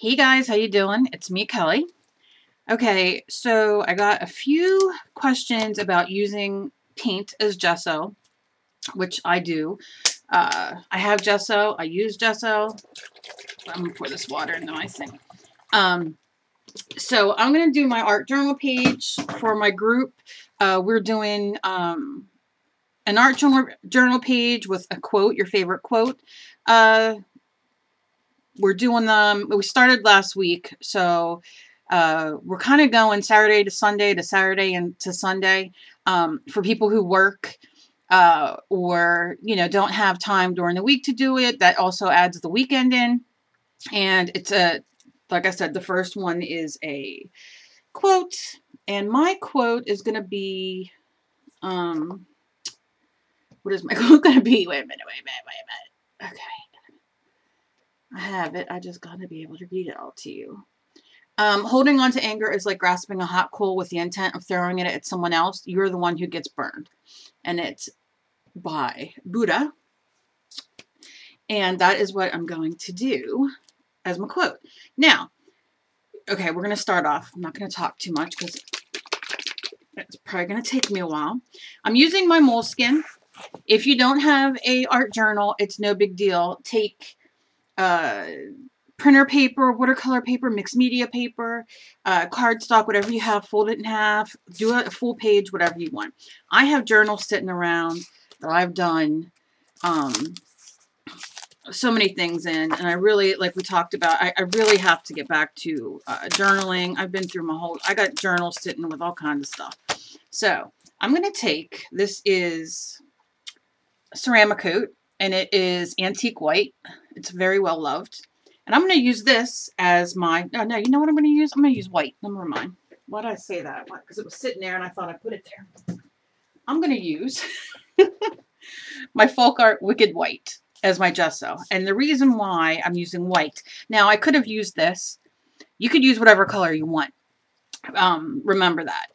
Hey guys, how you doing? It's me, Kelly. Okay, so I got a few questions about using paint as gesso, which I do. I have gesso. I use gesso. I'm gonna pour this water into my thing. So I'm gonna do my art journal page for my group. We're doing an art journal page with a quote, your favorite quote. We're doing them. We started last week, so we're kind of going Saturday to Sunday to Saturday and to Sunday for people who work or don't have time during the week to do it. That also adds the weekend in, and it's like I said, the first one is a quote, and my quote is going to be what is my quote going to be? Wait a minute. Okay. I have it. I just got to be able to read it all to you. Holding on to anger is like grasping a hot coal with the intent of throwing it at someone else. You're the one who gets burned. And it's by Buddha. And that is what I'm going to do as my quote. Now, okay, we're going to start off. I'm not going to talk too much because it's probably going to take me a while. I'm using my moleskin. If you don't have a art journal, it's no big deal. Take printer paper, watercolor paper, mixed media paper, cardstock, whatever you have, fold it in half, do a full page, whatever you want. I have journals sitting around that I've done so many things in, and I really, like we talked about, I really have to get back to journaling. I've been through I got journals sitting with all kinds of stuff. So I'm going to take, this is ceramic coat, and it is antique white. It's very well loved. And I'm going to use this as my, no, you know what I'm going to use? I'm going to use white. Never mind. Why did I say that? Because it was sitting there and I thought I put it there. I'm going to use my Folk Art Wicked White as my gesso. And the reason why I'm using white, now I could have used this. You could use whatever color you want. Remember that.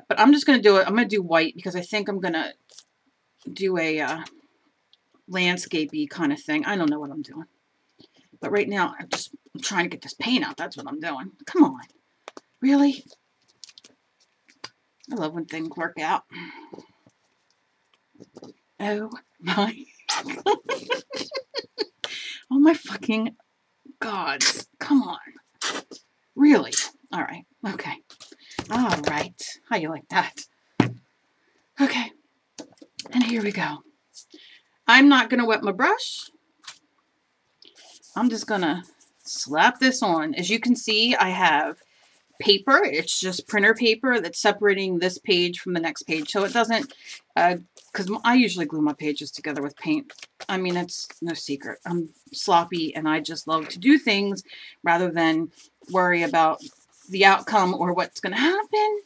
But I'm just going to do it. I'm going to do white because I think I'm going to do a landscape-y kind of thing. I don't know what I'm doing. But right now, I'm trying to get this paint out. That's what I'm doing. Come on. Really? I love when things work out. Oh my. Oh my fucking God. Come on. Really? All right. Okay. All right. How you like that? Okay. And here we go. I'm not going to wet my brush. I'm just going to slap this on. As you can see, I have paper. It's just printer paper that's separating this page from the next page. So it doesn't, because I usually glue my pages together with paint. I mean, it's no secret. I'm sloppy and I just love to do things rather than worry about the outcome or what's going to happen.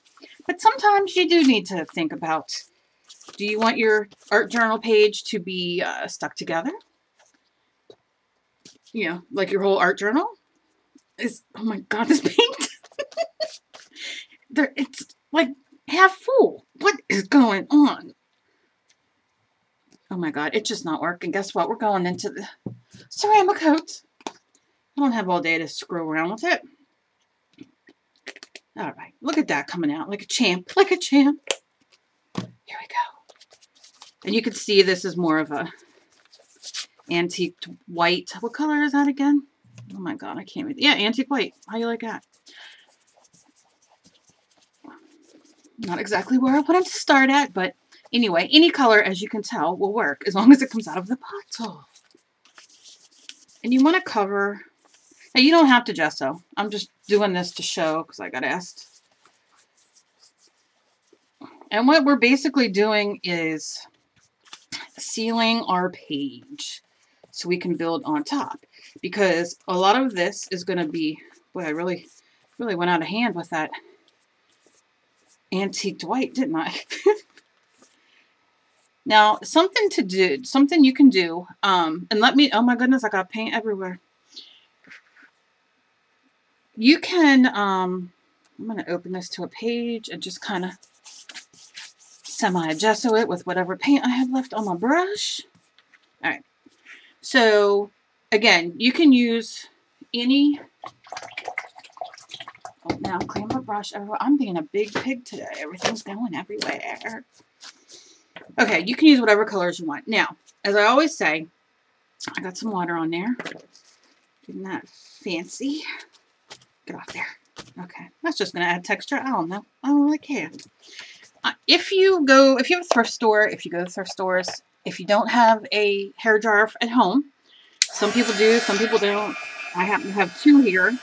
But sometimes you do need to think about, do you want your art journal page to be stuck together? You know, like your whole art journal is, oh my God, this paint. It's like half full. What is going on? Oh my God, it's just not working. Guess what? We're going into the ceramic coat. I don't have all day to screw around with it. All right, look at that coming out like a champ, like a champ. Here we go. And you can see this is more of a antique white. What color is that again? Oh my God, I can't read. Yeah, antique white. How you like that? Not exactly where I wanted to start at, but anyway, any color, as you can tell, will work as long as it comes out of the bottle. And you want to cover. Now, you don't have to gesso. I'm just doing this to show because I got asked. And what we're basically doing is sealing our page so we can build on top, because a lot of this is going to be, boy, I really went out of hand with that antiqued white, didn't I? Now, something you can do, and let me, oh my goodness, I got paint everywhere. You can, I'm going to open this to a page and just kind of semi-gesso it with whatever paint I have left on my brush. All right. So, again, you can use any Oh, now clean my brush. I'm being a big pig today. Everything's going everywhere. Okay, you can use whatever colors you want. Now, as I always say, I got some water on there. Getting that fancy. Get off there. Okay, that's just going to add texture. I don't know. I don't really care. If you have a thrift store, if you go to thrift stores, if you don't have a hairdryer at home, some people do, some people don't. I happen to have two here,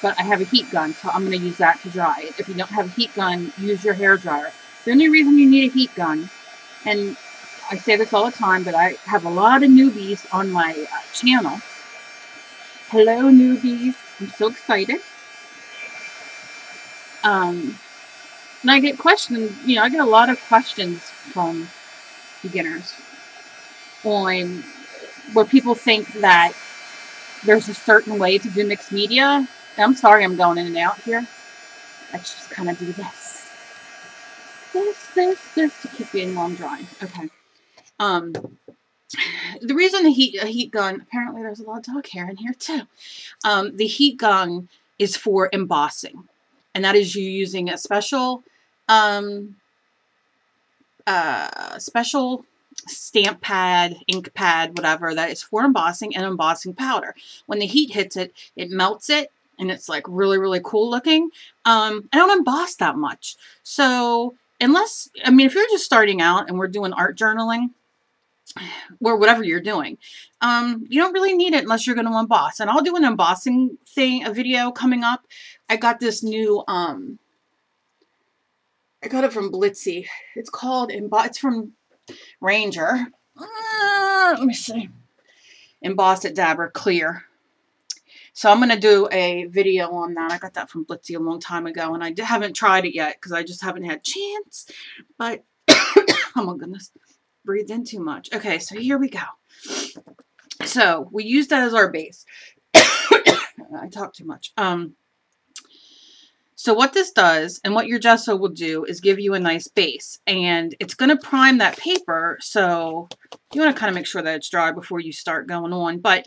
but I have a heat gun, so I'm going to use that to dry it. If you don't have a heat gun, use your hairdryer. The only reason you need a heat gun, and I say this all the time, but I have a lot of newbies on my channel. Hello, newbies. I'm so excited. And I get questions, you know, I get a lot of questions from beginners on where people think that there's a certain way to do mixed media. I'm sorry I'm going in and out here. Let's just kind of do this. This to keep being long drying. Okay. The reason the heat gun, apparently there's a lot of dog hair in here too. The heat gun is for embossing. And that is you using a special stamp pad, ink pad, whatever, that is for embossing and embossing powder. When the heat hits it, it melts it, and it's like really, really cool looking. I don't emboss that much. So unless, I mean, if you're just starting out and we're doing art journaling, or whatever you're doing, you don't really need it unless you're going to emboss. And I'll do an embossing thing, a video coming up. I got this new, I got it from Blitzy. It's called, it's from Ranger. Let me see. Emboss It Dabber Clear. So I'm going to do a video on that. I got that from Blitzy a long time ago, and I haven't tried it yet because I just haven't had a chance. But, oh my goodness. Breathed in too much. Okay, so here we go. So we use that as our base. I talk too much. So what this does, and what your gesso will do, is give you a nice base. And it's going to prime that paper, so you want to kind of make sure that it's dry before you start going on. But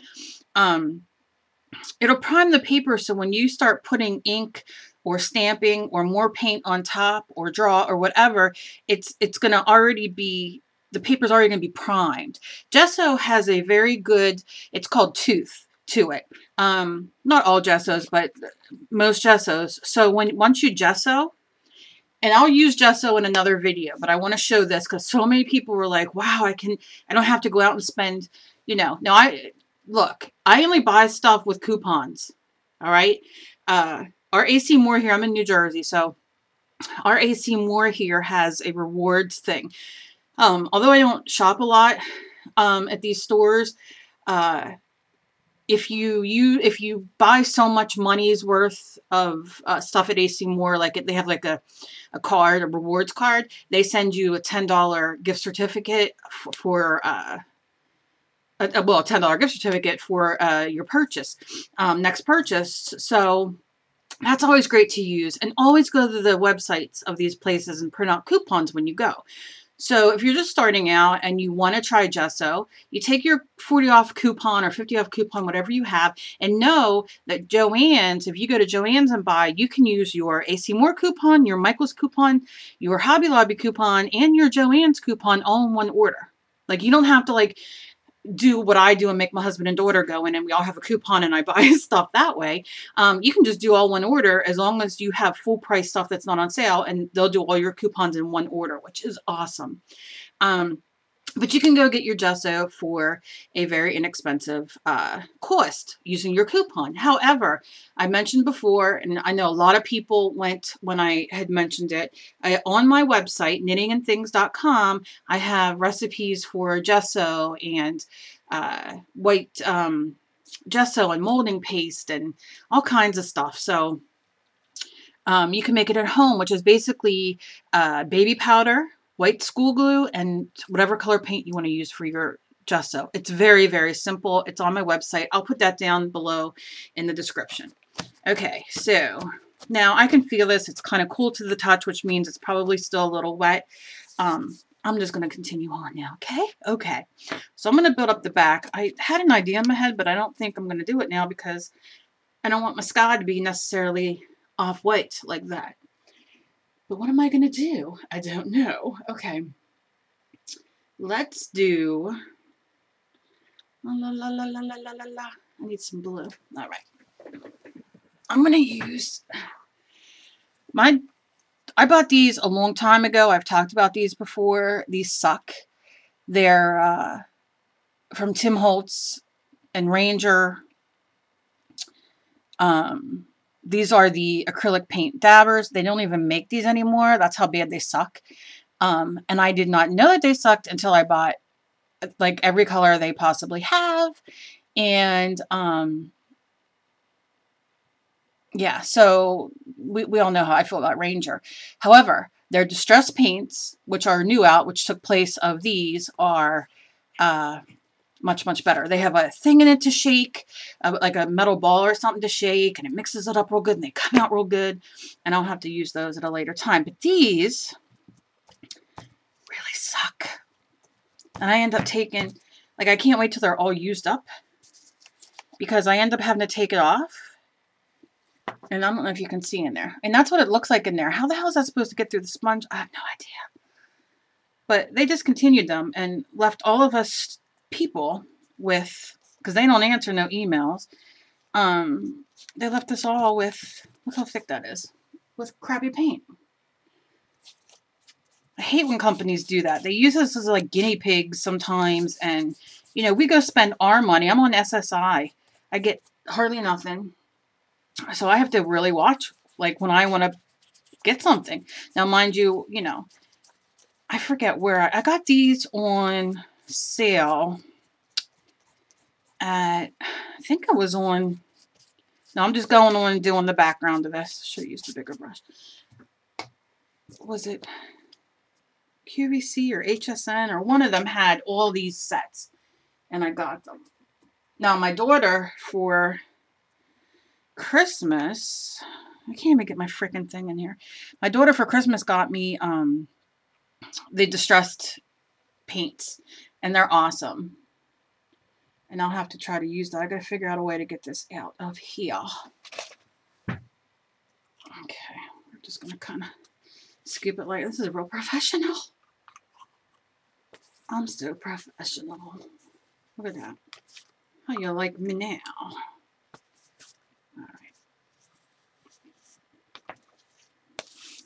it'll prime the paper, so when you start putting ink or stamping or more paint on top or draw or whatever, it's going to already be, the paper's already going to be primed. Gesso has a very good, it's called tooth to it. Not all gessos, but most gessos. So once you gesso, and I'll use gesso in another video, but I want to show this because so many people were like, wow, I don't have to go out and spend, you know. Now look, I only buy stuff with coupons. All right. Our AC Moore here, I'm in New Jersey, so our AC Moore here has a rewards thing. Although I don't shop a lot at these stores, if you buy so much money's worth of stuff at AC Moore, like they have like a card, a rewards card, they send you a $10 gift certificate for well, a $10 gift certificate for your purchase, next purchase. So that's always great to use, and always go to the websites of these places and print out coupons when you go. So if you're just starting out and you want to try gesso, you take your 40 off coupon or 50 off coupon, whatever you have, and know that Joann's, if you go to Joann's and buy, you can use your AC Moore coupon, your Michael's coupon, your Hobby Lobby coupon, and your Joann's coupon all in one order. Like, you don't have to like do what I do and make my husband and daughter go in and we all have a coupon and I buy stuff that way. You can just do all one order as long as you have full price stuff that's not on sale, and they'll do all your coupons in one order, which is awesome. But you can go get your gesso for a very inexpensive cost using your coupon. However, I mentioned before, and I know a lot of people went when I had mentioned it, on my website, knittingnthings.com, I have recipes for gesso and white gesso and molding paste and all kinds of stuff. So you can make it at home, which is basically baby powder, white school glue, and whatever color paint you want to use for your gesso. It's very, very simple. It's on my website. I'll put that down below in the description. Okay, so now I can feel this. It's kind of cool to the touch, which means it's probably still a little wet. I'm just going to continue on now, okay? Okay. So I'm going to build up the back. I had an idea in my head, but I don't think I'm going to do it now because I don't want my sky to be necessarily off-white like that. But what am I going to do? I don't know. Okay. Let's do... La, la, la, la, la, la, la, la. I need some blue. All right. I'm going to use... I bought these a long time ago. I've talked about these before. These suck. They're from Tim Holtz and Ranger. These are the acrylic paint dabbers. They don't even make these anymore. That's how bad they suck. And I did not know that they sucked until I bought like every color they possibly have. And yeah, so we all know how I feel about Ranger. However, their distress paints, which are new out, which took place of these, are much, much better. They have a thing in it to shake, like a metal ball or something to shake, and it mixes it up real good, and they come out real good, and I'll have to use those at a later time. But these really suck. And I end up taking, like, I can't wait till they're all used up, because I end up having to take it off. And I don't know if you can see in there. And that's what it looks like in there. How the hell is that supposed to get through the sponge? I have no idea. But they discontinued them and left all of us people with, because they don't answer no emails, they left us all with, look how thick that is, with crappy paint. I hate when companies do that. They use us as like guinea pigs sometimes, and, you know, we go spend our money. I'm on SSI. I get hardly nothing. So I have to really watch, like, when I want to get something. Now, mind you, you know, I forget where I got these on sale at, I think it was on, no, I'm just going on and doing the background of this. Should have used a bigger brush. Was it QVC or HSN, or one of them had all these sets, and I got them. Now, my daughter, for Christmas, I can't even get my freaking thing in here. My daughter for Christmas got me the distressed paints, and they're awesome. And I'll have to try to use that. I gotta figure out a way to get this out of here. Okay, we're just gonna kind of scoop it like this. Is real professional. I'm still professional. Look at that. How you like me now?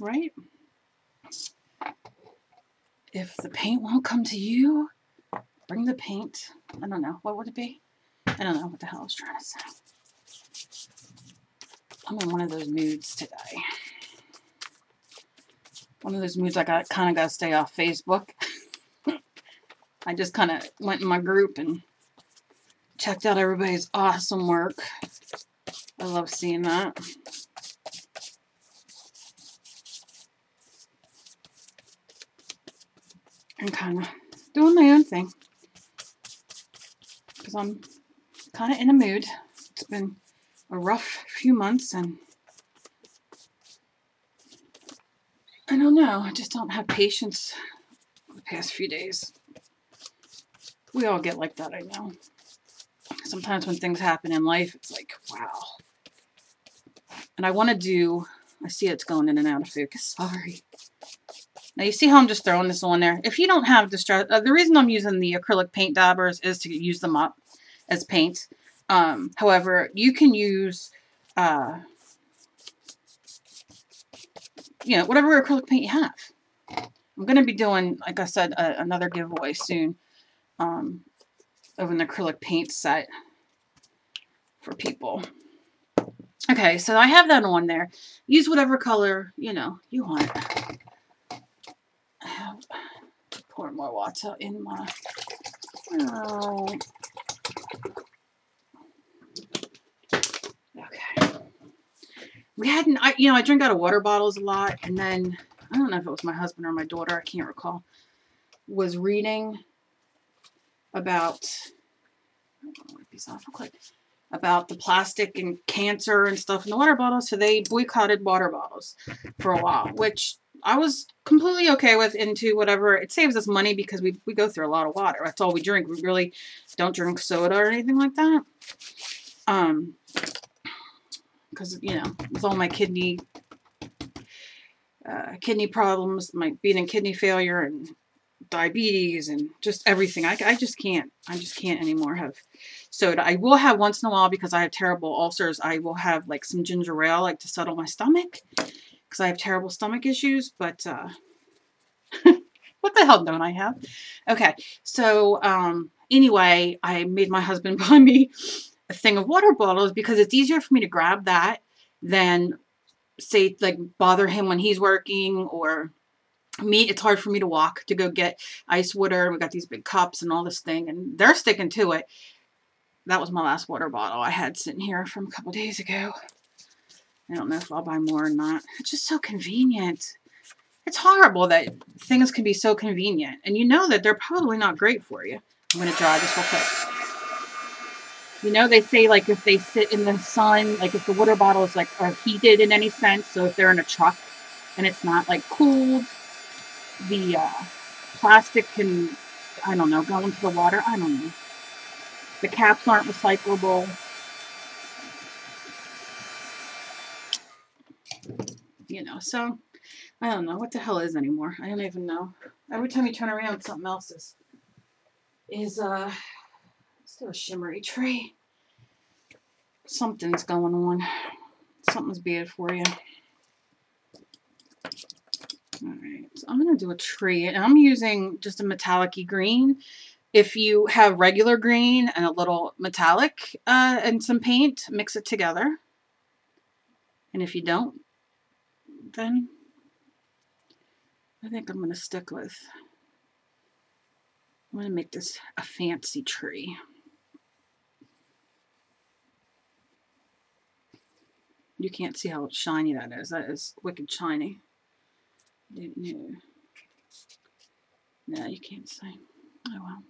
Right? If the paint won't come to you, bring the paint. I don't know. What would it be? I don't know what the hell I was trying to say. I'm in one of those moods today. One of those moods I kind of got to stay off Facebook. I just kind of went in my group and checked out everybody's awesome work. I love seeing that. And kind of doing my own thing, because I'm kind of in a mood. It's been a rough few months, and I don't know, I just don't have patience the past few days. We all get like that, I know. Sometimes when things happen in life, it's like, wow. And I want to do, I see it's going in and out of focus, sorry. Now, you see how I'm just throwing this on there? If you don't have distress, the reason I'm using the acrylic paint dabbers is to use them up as paint. However, you can use, you know, whatever acrylic paint you have. I'm going to be doing, like I said, another giveaway soon of an acrylic paint set for people. Okay, so I have that on there. Use whatever color, you know, you want. I have to pour more water in my... Oh. Okay. We hadn't... you know, I drink out of water bottles a lot, and then... I don't know if it was my husband or my daughter, I can't recall, was reading about... I'll wipe these off real quick. About the plastic and cancer and stuff in the water bottles, so they boycotted water bottles for a while, which I was completely okay with into whatever. It saves us money because we go through a lot of water. That's all we drink. We really don't drink soda or anything like that. Because, you know, with all my kidney problems, my being in kidney failure and diabetes and just everything, I just can't anymore have soda. I will have once in a while because I have terrible ulcers. I will have like some ginger ale, like to settle my stomach, because I have terrible stomach issues. But what the hell don't I have? Okay, so anyway, I made my husband buy me a thing of water bottles because it's easier for me to grab that than, say, like bother him when he's working, or me, it's hard for me to walk to go get ice water. We got these big cups and all this thing, and they're sticking to it. That was my last water bottle I had sitting here from a couple days ago. I don't know if I'll buy more or not. It's just so convenient. It's horrible that things can be so convenient, and you know that they're probably not great for you. I'm going to dry this real quick. You know, they say, like, if they sit in the sun, like, if the water bottles, like, are heated in any sense, so if they're in a truck and it's not, like, cooled, the plastic can, I don't know, go into the water. I don't know. The caps aren't recyclable. You know, so I don't know what the hell is anymore. I don't even know. Every time you turn around, something else is still a shimmery tree. Something's going on. Something's bad for you. Alright, so I'm going to do a tree, and I'm using just a metallic-y green. If you have regular green and a little metallic and some paint, mix it together. And if you don't, then I think I'm going to stick with, I'm going to make this a fancy tree. You can't see how shiny that is. That is wicked shiny. No, you can't see. Oh well.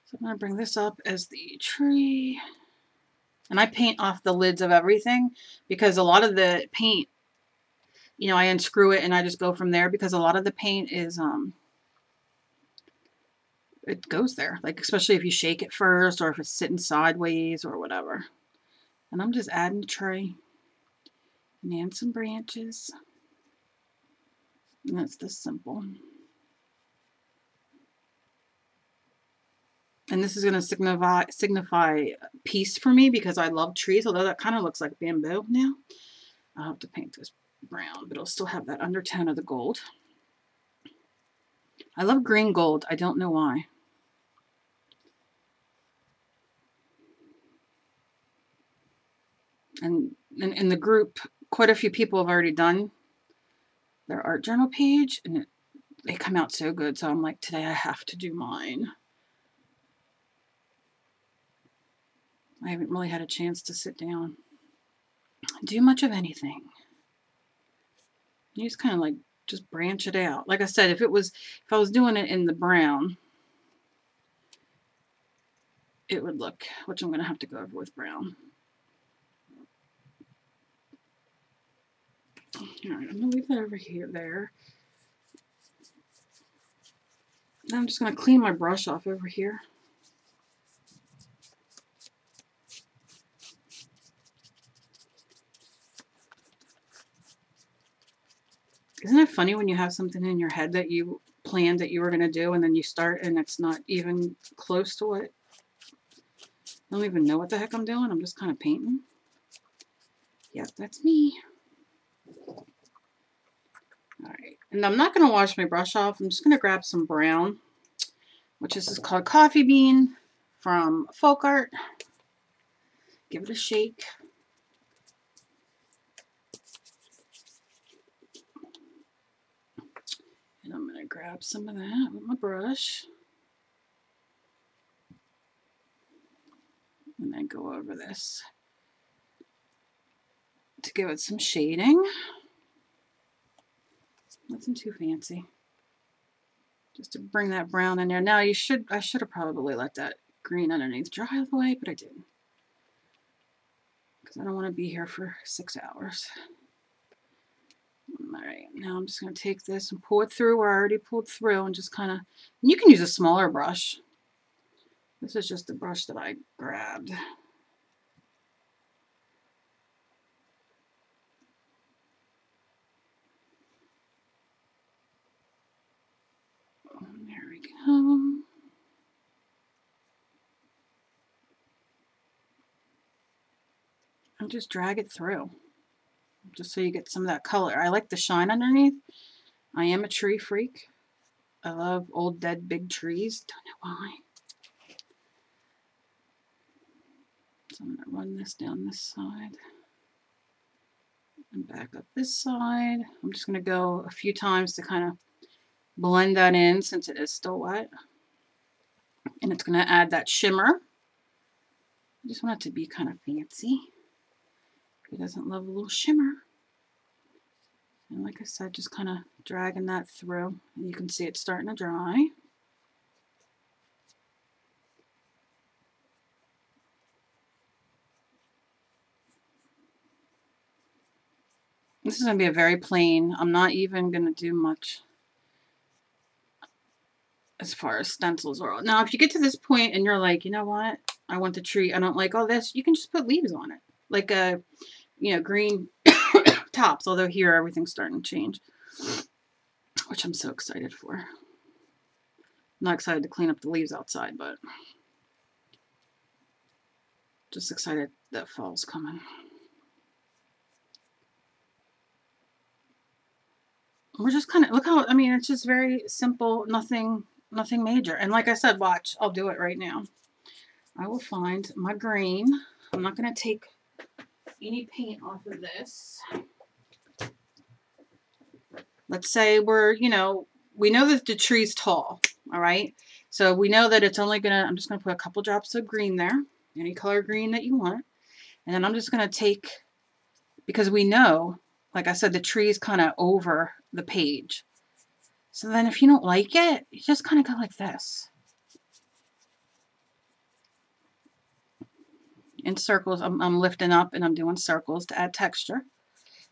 So I'm going to bring this up as the tree. And I paint off the lids of everything because a lot of the paint, you know, I unscrew it and I just go from there because a lot of the paint is, it goes there. Like, especially if you shake it first or if it's sitting sideways or whatever. And I'm just adding a tree and add some branches. And that's this simple. And this is going to signify peace for me because I love trees, although that kind of looks like bamboo now. I'll have to paint this brown, but it'll still have that undertone of the gold. I love green gold. I don't know why. And in the group, quite a few people have already done their art journal page, and they come out so good. So I'm like, today I have to do mine. I haven't really had a chance to sit down and do much of anything. You just kind of like just branch it out. Like I said, if I was doing it in the brown, it would look, which I'm going to have to go over with brown. All right, I'm going to leave that over here, there. Now I'm just going to clean my brush off over here. Isn't it funny when you have something in your head that you planned that you were going to do and then you start and it's not even close to what? I don't even know what the heck I'm doing. I'm just kind of painting. Yep, that's me. Alright, and I'm not going to wash my brush off. I'm just going to grab some brown, which is called Coffee Bean from Folk Art. Give it a shake. And I'm going to grab some of that with my brush. And then go over this to give it some shading. Nothing too fancy. Just to bring that brown in there. Now I should have probably let that green underneath dry all the way, but I didn't. Because I don't want to be here for 6 hours. All right, now I'm just going to take this and pull it through where I already pulled through and just kind of, you can use a smaller brush. This is just the brush that I grabbed. There we go. And just drag it through, just so you get some of that color. I like the shine underneath. I am a tree freak. I love old dead big trees. Don't know why. So I'm going to run this down this side and back up this side. I'm just going to go a few times to kind of blend that in since it is still wet. And it's going to add that shimmer. I just want it to be kind of fancy. Who doesn't love a little shimmer? And like I said, just kind of dragging that through. And you can see it's starting to dry. This is going to be a very plain. I'm not even going to do much as far as stencils are. Now, if you get to this point and you're like, you know what? I want the tree. I don't like all this. You can just put leaves on it. Like a, you know, green tops. Although here everything's starting to change. Which I'm so excited for. I'm not excited to clean up the leaves outside, but just excited that fall's coming. We're just kind of, look how, I mean, it's just very simple, nothing major. And like I said, watch, I'll do it right now. I will find my green. I'm not going to take any paint off of this. Let's say we're, you know, we know that the tree's tall, all right? So we know that it's only going to, I'm just going to put a couple drops of green there, any color green that you want. And then I'm just going to take, because we know, like I said, the tree is kind of over the page. So then if you don't like it, you just kind of go like this. In circles, I'm lifting up and I'm doing circles to add texture.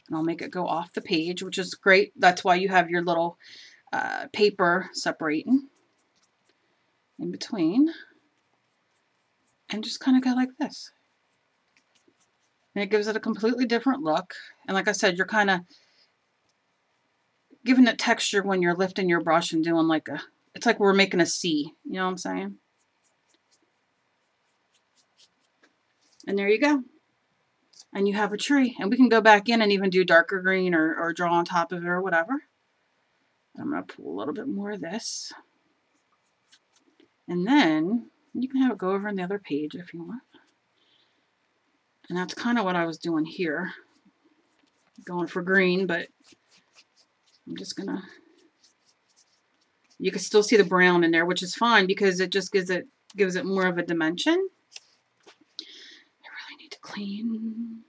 And I'll make it go off the page, which is great. That's why you have your little paper separating in between. And just kind of go like this. And it gives it a completely different look. And like I said, you're kind of giving it texture when you're lifting your brush and doing like a, it's like we're making a C. You know what I'm saying? And there you go. And you have a tree. And we can go back in and even do darker green or draw on top of it or whatever. I'm going to pull a little bit more of this. And then you can have it go over on the other page if you want. And that's kind of what I was doing here. Going for green, but I'm just going to, you can still see the brown in there, which is fine because it just gives it more of a dimension. I really need to clean.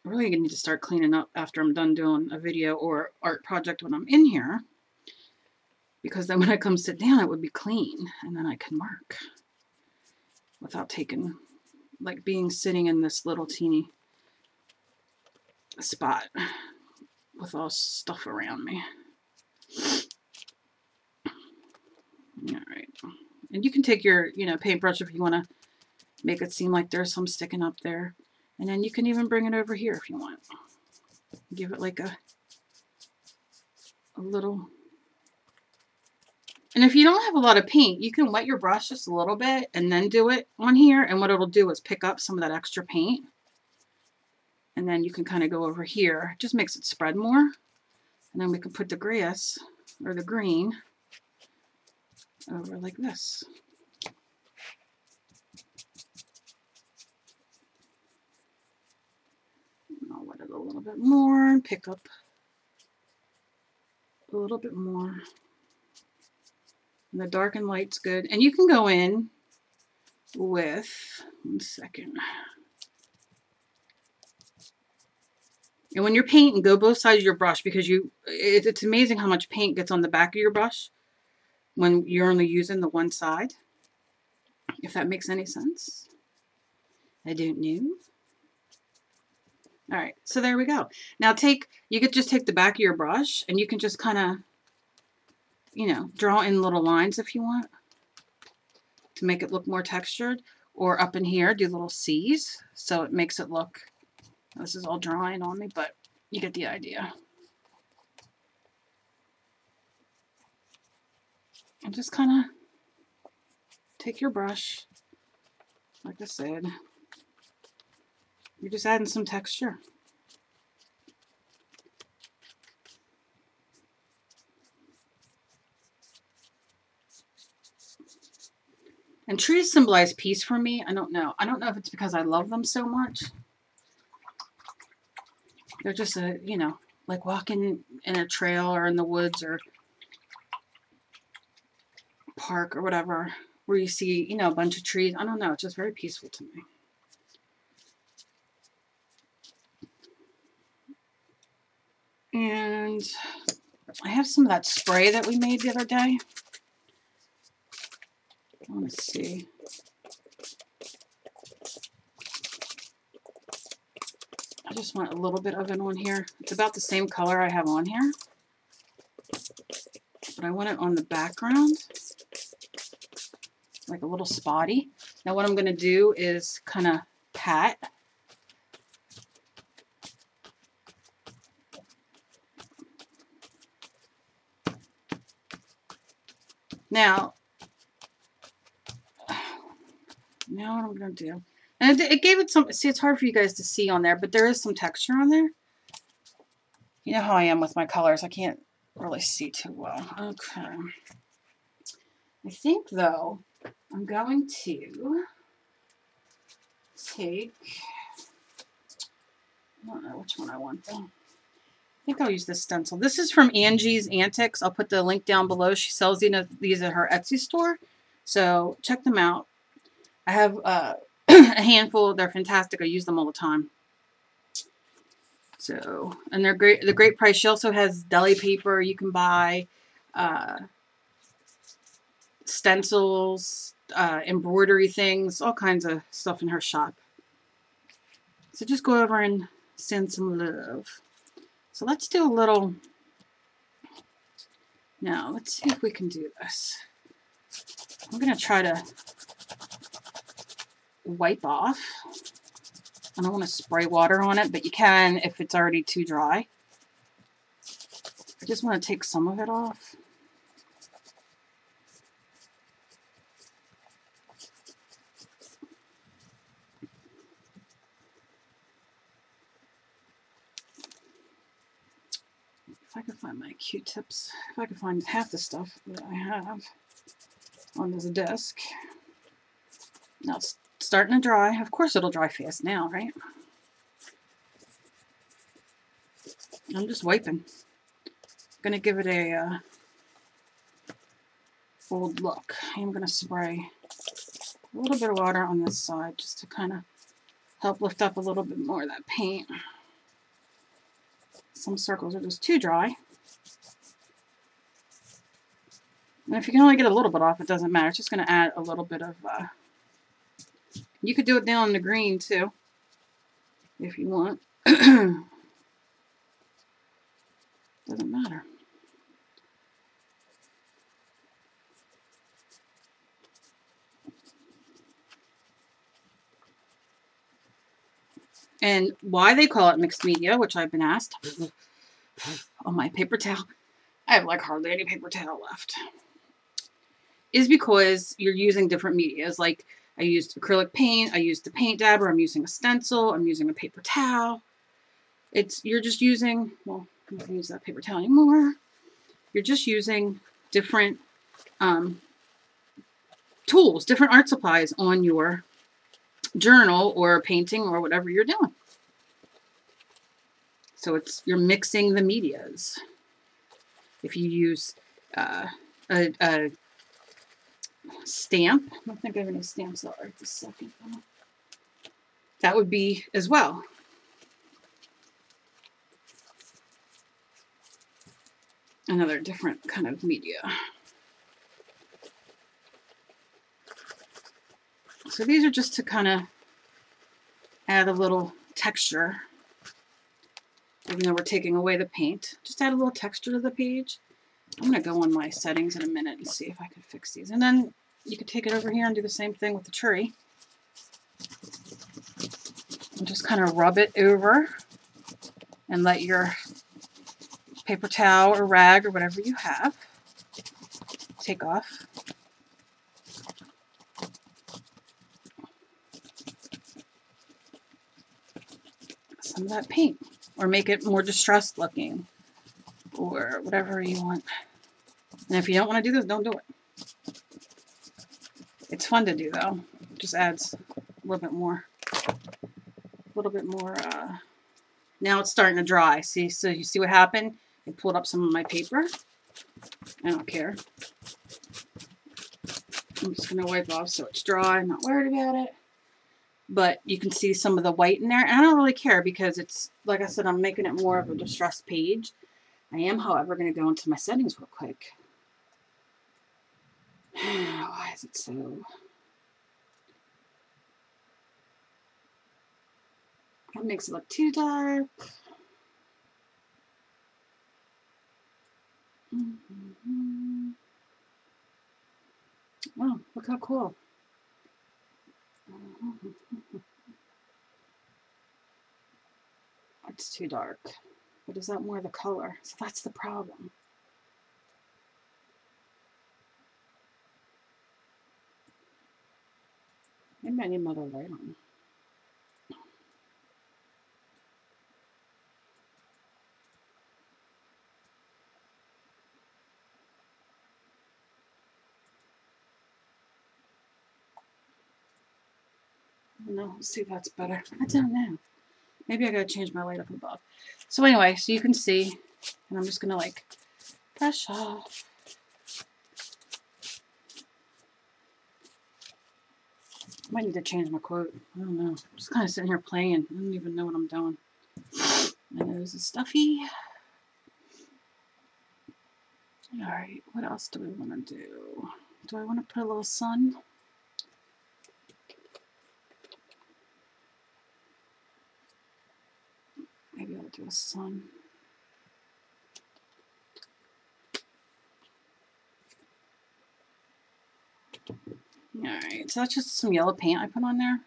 I really need to start cleaning up after I'm done doing a video or art project when I'm in here. Because then when I come sit down, it would be clean. And then I can work without taking, like being sitting in this little teeny spot with all stuff around me. All right. And you can take your, you know, paintbrush if you want to make it seem like there's some sticking up there. And then you can even bring it over here if you want. Give it like a little. And if you don't have a lot of paint, you can wet your brush just a little bit and then do it on here. And what it'll do is pick up some of that extra paint. And then you can kind of go over here. It just makes it spread more. And then we can put the grass or the green over like this. And I'll wet it a little bit more and pick up a little bit more. And the dark and light's good. And you can go in with, one second. And when you're painting, go both sides of your brush because it's amazing how much paint gets on the back of your brush when you're only using the one side. If that makes any sense. I don't know. All right, so there we go. Now you could just take the back of your brush and you can just kind of, you know, draw in little lines if you want to make it look more textured, or up in here, do little C's. So it makes it look, this is all drawing on me, but you get the idea. And just kind of take your brush, like I said, you're just adding some texture. And trees symbolize peace for me. I don't know. I don't know if it's because I love them so much. They're just you know, like walking in a trail or in the woods or park or whatever, where you see, you know, a bunch of trees. I don't know. It's just very peaceful to me. And I have some of that spray that we made the other day. Let me see. I just want a little bit of it on here. It's about the same color I have on here, but I want it on the background, like a little spotty. Now what I'm going to do is kind of pat. Now what I'm going to do. And it gave it some, see, it's hard for you guys to see on there, but there is some texture on there. You know how I am with my colors. I can't really see too well. Okay. I think, though, I'm going to take, I don't know which one I want, though. I think I'll use this stencil. This is from Angie's Antics. I'll put the link down below. She sells these at her Etsy store, so check them out. I have a handful. They're fantastic. I use them all the time. So, and they're great. The great price. She also has deli paper you can buy, stencils, embroidery things, all kinds of stuff in her shop. So just go over and send some love. So let's do a little. Now let's see if we can do this. I'm gonna try to wipe off. I don't want to spray water on it, but you can if it's already too dry. I just want to take some of it off. If I can find my Q-tips, if I can find half the stuff that I have on this desk. Now it's starting to dry. Of course it'll dry fast now, right? I'm just wiping. I'm going to give it a old look. I'm going to spray a little bit of water on this side just to kind of help lift up a little bit more of that paint. Some circles are just too dry. And if you can only get a little bit off, it doesn't matter. It's just going to add a little bit of... you could do it down in the green, too, if you want. Doesn't matter. And why they call it mixed media, which I've been asked on my paper towel, I have like hardly any paper towel left, is because you're using different medias. Like I used acrylic paint, I used the paint dabber, I'm using a stencil, I'm using a paper towel. You're just using, well, I'm not going to use that paper towel anymore. You're just using different tools, different art supplies on your journal or painting or whatever you're doing. So you're mixing the medias. If you use a stamp, I don't think I have any stamps out right this second. That would be as well. Another different kind of media. So these are just to kind of add a little texture even though we're taking away the paint. Just add a little texture to the page. I'm going to go on my settings in a minute and see if I can fix these. And then you can take it over here and do the same thing with the tree. And just kind of rub it over and let your paper towel or rag or whatever you have take off. Some of that paint, or make it more distressed looking, or whatever you want. And if you don't want to do this, don't do it. It's fun to do though. It just adds a little bit more. Now it's starting to dry. See, so you see what happened? It pulled up some of my paper. I don't care. I'm just going to wipe off so it's dry. I'm not worried about it. But you can see some of the white in there. And I don't really care because it's, like I said, I'm making it more of a distressed page. I am, however, going to go into my settings real quick. Why is it so... That makes it look too dark. Oh, look how cool. It's too dark. But is that more the color? So that's the problem. Maybe I need another light on. No, let's see if that's better. I don't know. Maybe I gotta change my light up above. So anyway, so you can see, and I'm just gonna like brush off. I might need to change my quote. I don't know. I'm just kind of sitting here playing. I don't even know what I'm doing. My nose is stuffy. Alright, what else do we want to do? Do I want to put a little sun? Maybe I'll do a sun. Alright, so that's just some yellow paint I put on there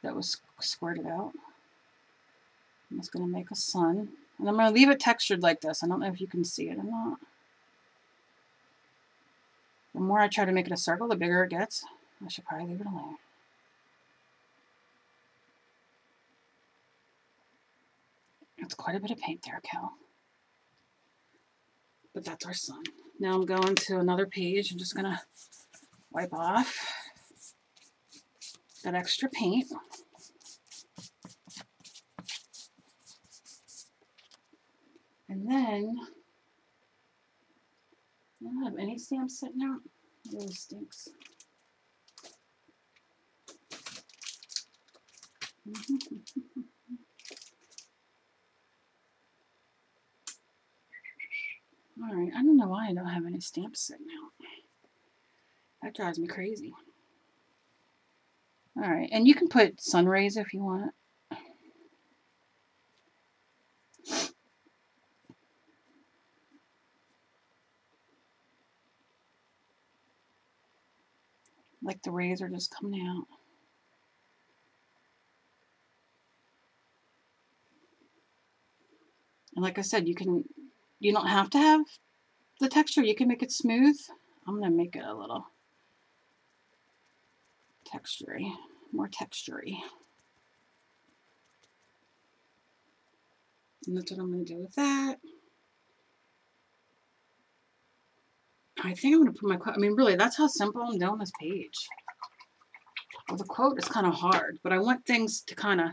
that was squirted out. I'm just going to make a sun. And I'm going to leave it textured like this. I don't know if you can see it or not. The more I try to make it a circle, the bigger it gets. I should probably leave it alone. That's quite a bit of paint there, Cal. But that's our sun. Now I'm going to another page. I'm just going to wipe off that extra paint. And then, I don't have any stamps sitting out. It really stinks. Alright, I don't know why I don't have any stamps sitting out. That drives me crazy. Alright, and you can put sun rays if you want. Like the rays are just coming out. And like I said, you don't have to have the texture. You can make it smooth. I'm going to make it a little textury, more textury. And that's what I'm going to do with that. I think I'm going to put my quote. I mean, really, that's how simple I'm doing this page. Well, the quote is kind of hard, but I want things to kind of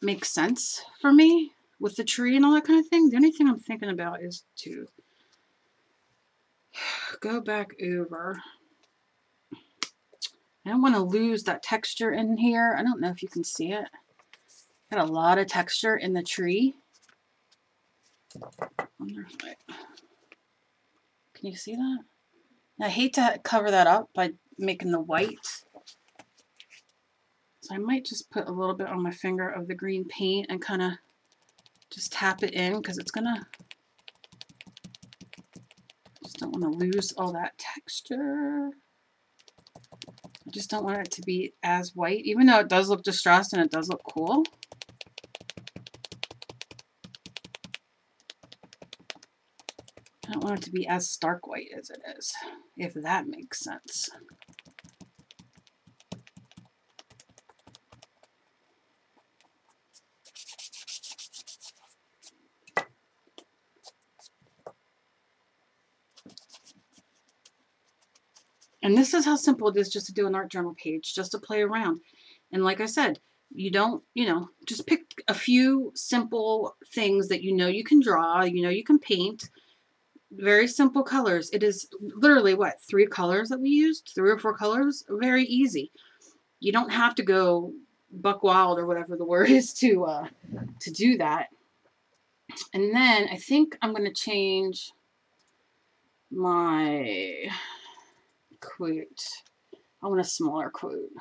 make sense for me with the tree and all that kind of thing. The only thing I'm thinking about is to go back over. I don't want to lose that texture in here. I don't know if you can see it. Got a lot of texture in the tree. Can you see that? I hate to cover that up by making the white. So I might just put a little bit on my finger of the green paint and kind of Just tap it in because it's gonna, just don't want to lose all that texture. I just don't want it to be as white, even though it does look distressed and it does look cool. I don't want it to be as stark white as it is, if that makes sense. And this is how simple it is just to do an art journal page, just to play around. And like I said, you don't, you know, just pick a few simple things that you know you can draw, you know you can paint. Very simple colors. It is literally, what, 3 colors that we used? 3 or 4 colors? Very easy. You don't have to go buck wild or whatever the word is to do that. And then I think I'm going to change my quote. I want a smaller quote.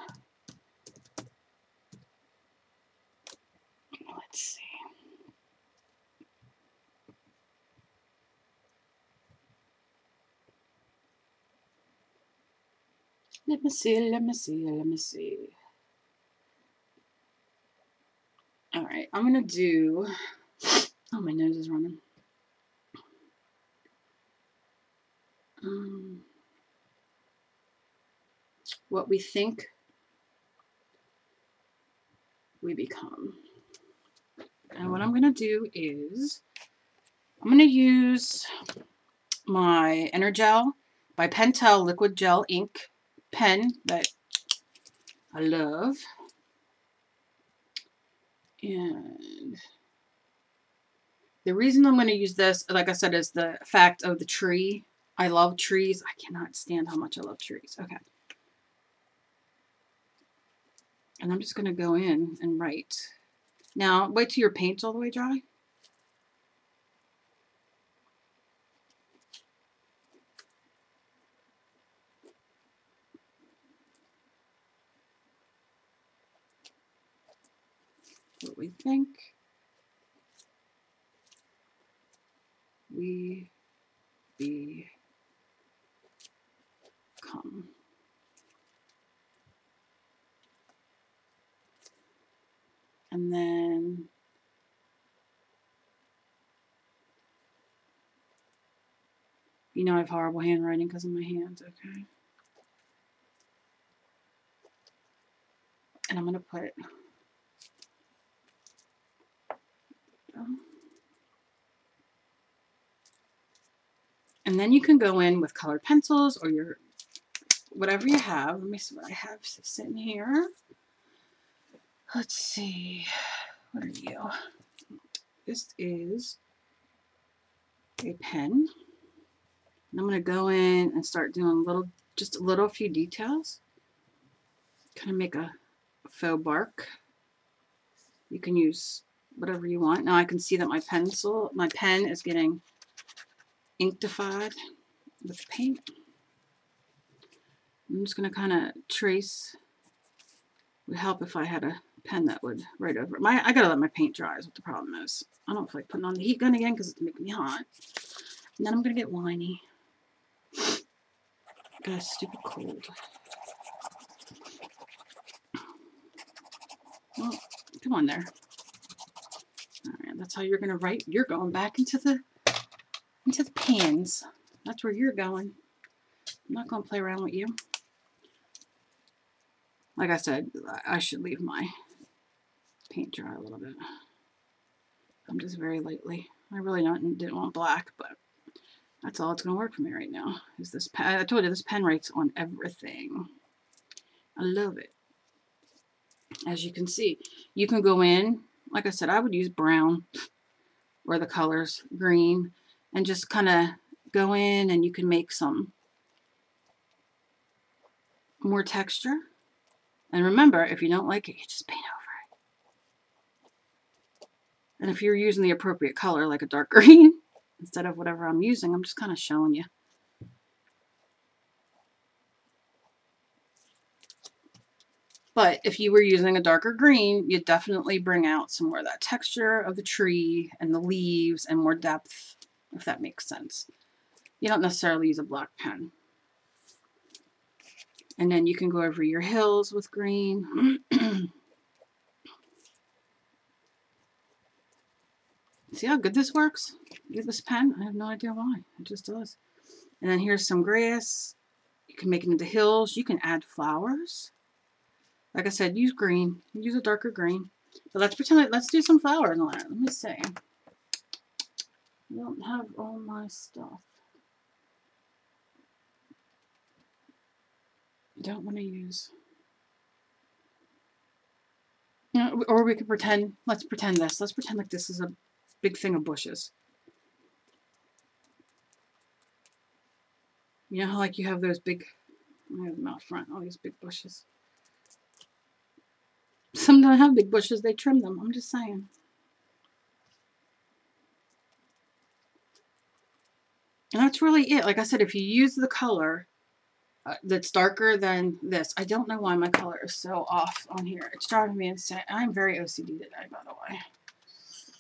Let's see. Let me see, let me see, let me see. All right, I'm going to do, oh, my nose is running. What we think we become. And what I'm going to do is, I'm going to use my Energel by Pentel Liquid Gel Ink pen that I love. And the reason I'm going to use this, like I said, is the fact of the tree. I love trees. I cannot stand how much I love trees. Okay. And I'm just going to go in and write. Now, wait till your paint's all the way dry. What we think we become. And then you know I have horrible handwriting because of my hands, okay? And I'm going to put and then you can go in with colored pencils or your whatever you have. Let me see what I have sitting here. Let's see. What are you? This is a pen. And I'm going to go in and start doing just a few details. Kind of make a faux bark. You can use whatever you want. Now I can see that my pen is getting inktified with paint. I'm just going to kind of trace. It would help if I had a pen that would write over it. I got to let my paint dry is what the problem is. I don't feel like putting on the heat gun again because it's making me hot. And then I'm going to get whiny. Got a stupid cold. Well, come on there. All right, that's how you're going to write. You're going back into the pans. That's where you're going. I'm not going to play around with you. Like I said, I should leave my paint dry a little bit. I'm just very lightly. I really didn't want black, but that's all it's going to work for me right now. Is this pen? I told you this pen writes on everything. I love it. As you can see, you can go in. Like I said, I would use brown or the colors green and just kind of go in and you can make some more texture. And remember, if you don't like it, you just paint over it. And if you're using the appropriate color, like a dark green, instead of whatever I'm using, I'm just kind of showing you. But if you were using a darker green, you'd definitely bring out some more of that texture of the tree and the leaves and more depth, if that makes sense. You don't necessarily use a black pen. And then you can go over your hills with green. See how good this works with this pen? I have no idea why. It just does. And then here's some grass. You can make it into hills. You can add flowers. Like I said, use green. Use a darker green. But let's pretend, let's do some flowers on it. Let me see. I don't have all my stuff. I don't want to use. You know, or we could pretend, let's pretend this. Let's pretend like this is a big thing of bushes. You know how like you have those big, I have them out front, all these big bushes. Some don't have big bushes, they trim them. I'm just saying. And that's really it. Like I said, if you use the color that's darker than this, I don't know why my color is so off on here. It's driving me insane. I'm very OCD today, by the way,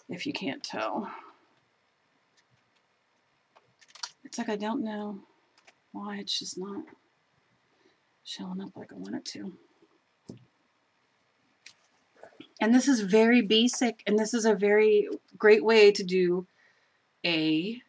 if you can't tell. It's like I don't know why it's just not showing up like I want it to. And this is very basic, and this is a very great way to do a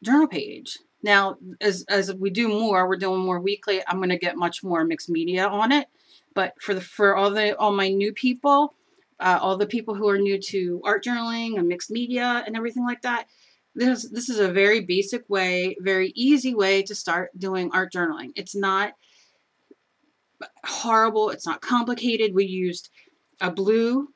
journal page. Now, as we do more, we're doing more weekly, I'm going to get much more mixed media on it. But for all my new people, all the people who are new to art journaling and mixed media and everything like that, this is a very basic way, very easy way to start doing art journaling. It's not horrible. It's not complicated. We used a blue.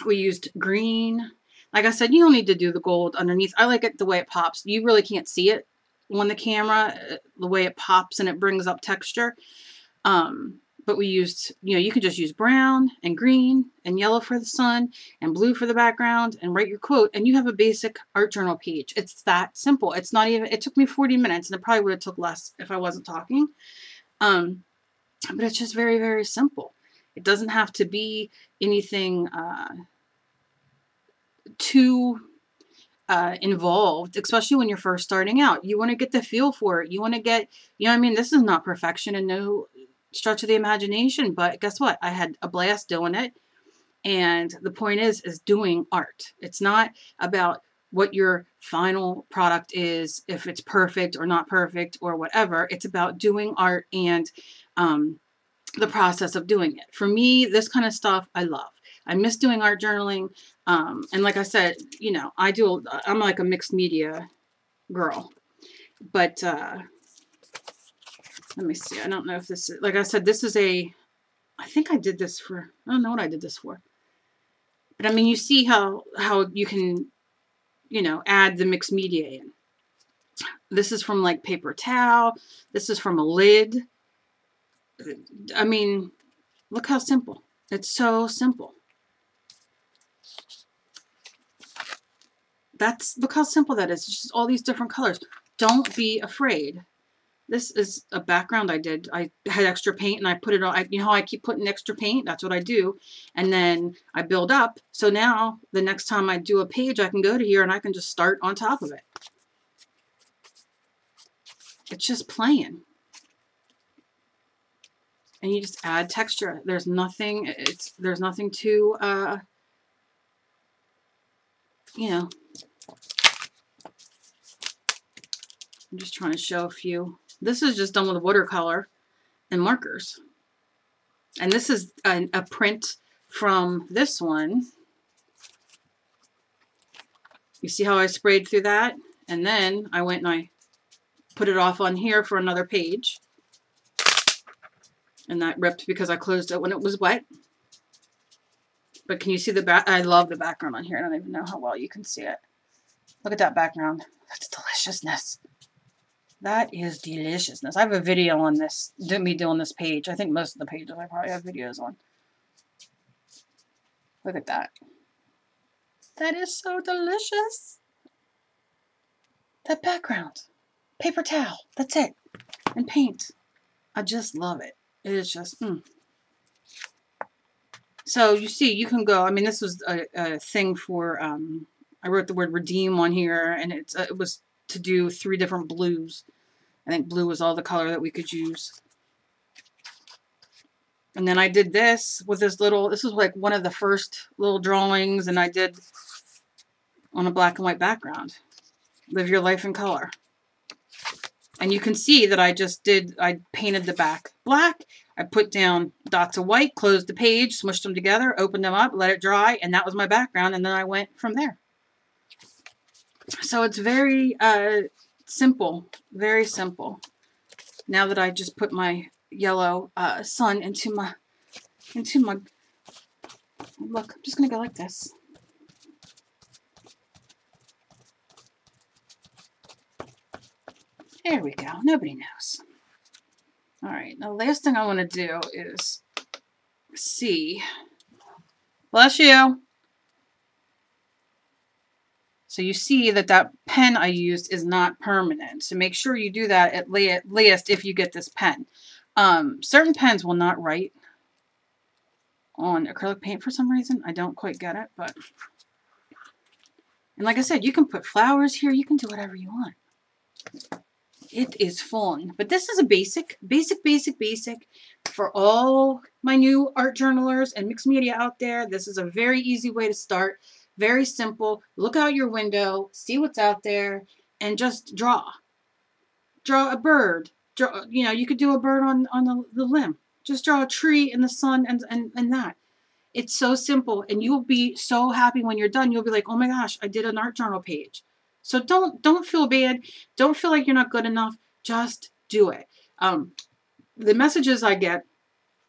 We used green. Like I said, you don't need to do the gold underneath. I like it the way it pops. You really can't see it on the camera, the way it pops and it brings up texture. But we used, you know, you can just use brown and green and yellow for the sun and blue for the background and write your quote and you have a basic art journal page. It's that simple. It's not even, it took me 40 minutes and it probably would have took less if I wasn't talking. But it's just very, very simple. It doesn't have to be anything too involved, especially when you're first starting out. You want to get the feel for it. You want to get, you know what I mean? This is not perfection and no stretch of the imagination, but guess what? I had a blast doing it. And the point is doing art. It's not about what your final product is, if it's perfect or not perfect or whatever. It's about doing art and the process of doing it. For me, this kind of stuff I love. I miss doing art journaling. And like I said, you know, I'm like a mixed media girl. But let me see. I don't know if this is, like I said, this is I think I did this for, I don't know what I did this for. But I mean, you see how you can, you know, add the mixed media in. This is from like paper towel. This is from a lid. I mean, look how simple. It's so simple. Look how simple that is. It's just all these different colors. Don't be afraid. This is a background I did. I had extra paint and I put it on. You know how I keep putting extra paint? That's what I do. And then I build up. So now the next time I do a page, I can go to here and I can just start on top of it. It's just playing. And you just add texture. There's nothing, there's nothing too, you know. I'm just trying to show a few. This is just done with watercolor and markers. And this is a print from this one. You see how I sprayed through that? And then I went and I put it off on here for another page. And that ripped because I closed it when it was wet. But can you see the back? I love the background on here. I don't even know how well you can see it. Look at that background. That's deliciousness. That is deliciousness. I have a video on this, me doing this page. I think most of the pages I probably have videos on. Look at that. That is so delicious. That background. Paper towel. That's it. And paint. I just love it. It is just, So you see, you can go, I mean, this was a thing for, I wrote the word redeem on here, and it was to do 3 different blues. I think blue was all the color that we could use. And then I did this with this was like one of the first little drawings, and I did on a black and white background. Live your life in color. And you can see that I painted the back black. I put down dots of white, closed the page, smushed them together, opened them up, let it dry, and that was my background, and then I went from there. So it's very simple, very simple. Now that I just put my yellow sun into my, look, I'm just going to go like this. There we go. Nobody knows. All right. Now, the last thing I want to do is see. Bless you. So you see that pen I used is not permanent. So make sure you do that at least if you get this pen. Certain pens will not write on acrylic paint for some reason. I don't quite get it, but. And like I said, you can put flowers here. You can do whatever you want. It is fun. But this is a basic for all my new art journalers and mixed media out there. This is a very easy way to start. Very simple. Look out your window, see what's out there, and just draw. Draw a bird. Draw, you know, you could do a bird on the limb. Just draw a tree in the sun and that. It's so simple, and you'll be so happy when you're done. You'll be like, oh my gosh, I did an art journal page. So don't feel bad. Don't feel like you're not good enough. Just do it. The messages I get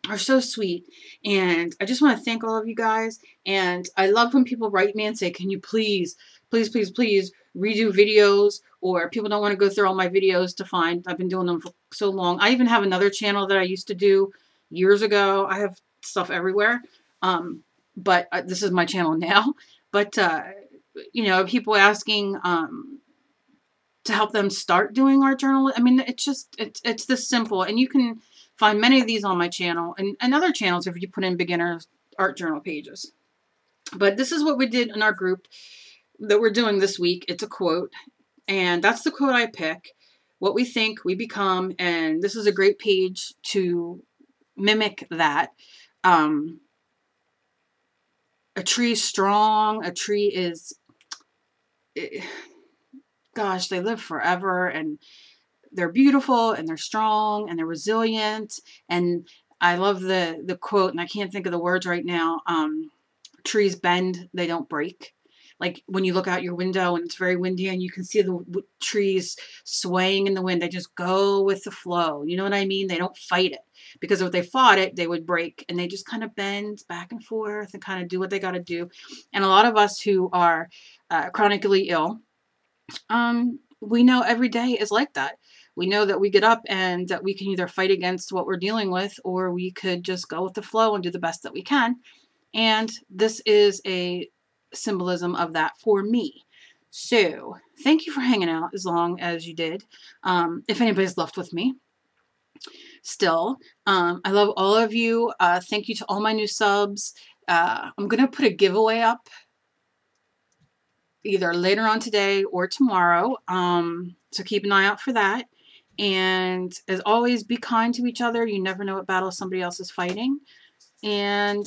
are so sweet, and I just want to thank all of you guys. And I love when people write me and say, can you please redo videos, or people don't want to go through all my videos to find. I've been doing them for so long. I even have another channel that I used to do years ago. I have stuff everywhere, but this is my channel now. But you know, people asking to help them start doing art journal. I mean, it's this simple, and you can find many of these on my channel and other channels if you put in beginner art journal pages. But this is what we did in our group that we're doing this week. It's a quote, and that's the quote I pick. What we think, we become, and this is a great page to mimic that. A tree is strong. A tree is, gosh, they live forever, and they're beautiful, and they're strong, and they're resilient. And I love the quote, and I can't think of the words right now. Trees bend, they don't break. Like when you look out your window and it's very windy and you can see the trees swaying in the wind, they just go with the flow. You know what I mean? They don't fight it, because if they fought it, they would break, and they just kind of bend back and forth and kind of do what they got to do. And a lot of us who are chronically ill, we know every day is like that. We know that we get up and that we can either fight against what we're dealing with, or we could just go with the flow and do the best that we can. And this is a symbolism of that for me. So thank you for hanging out as long as you did. If anybody's left with me still, I love all of you. Thank you to all my new subs. I'm going to put a giveaway up either later on today or tomorrow. So keep an eye out for that. And as always, be kind to each other. You never know what battle somebody else is fighting. And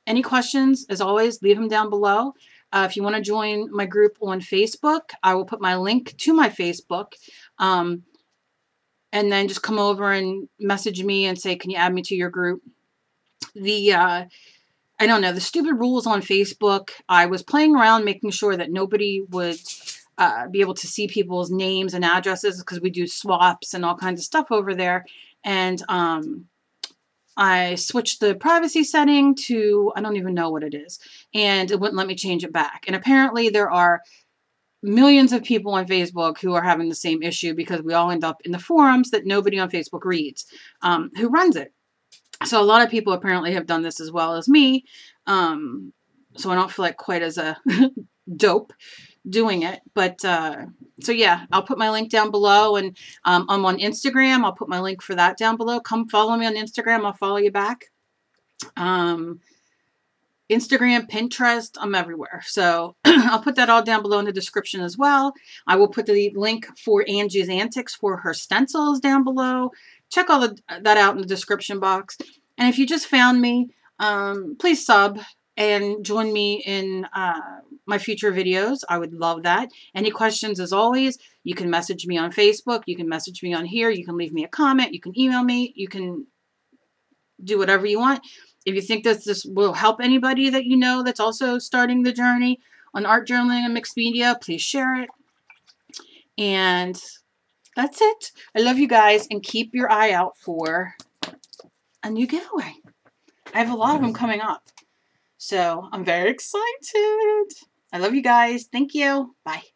any questions, as always, leave them down below. If you want to join my group on Facebook, I will put my link to my Facebook. And then just come over and message me and say, can you add me to your group? I don't know, the stupid rules on Facebook, I was playing around making sure that nobody would be able to see people's names and addresses, because we do swaps and all kinds of stuff over there. And I switched the privacy setting to, I don't even know what it is, and it wouldn't let me change it back. And apparently there are millions of people on Facebook who are having the same issue, because we all end up in the forums that nobody on Facebook reads. Who runs it? So a lot of people apparently have done this as well as me. So I don't feel like quite as a dope. doing it. But so yeah, I'll put my link down below, and I'm on Instagram. I'll put my link for that down below. Come follow me on Instagram. I'll follow you back. Instagram, Pinterest, I'm everywhere. So I'll put that all down below in the description as well. I will put the link for Angie's Antics for her stencils down below. Check all that out in the description box. And if you just found me, please sub and join me in my future videos. I would love that. Any questions, as always, you can message me on Facebook. You can message me on here. You can leave me a comment. You can email me. You can do whatever you want. If you think that this will help anybody that you know that's also starting the journey on art journaling and mixed media, please share it. And that's it. I love you guys, and keep your eye out for a new giveaway. I have a lot of them coming up. So I'm very excited. I love you guys. Thank you. Bye.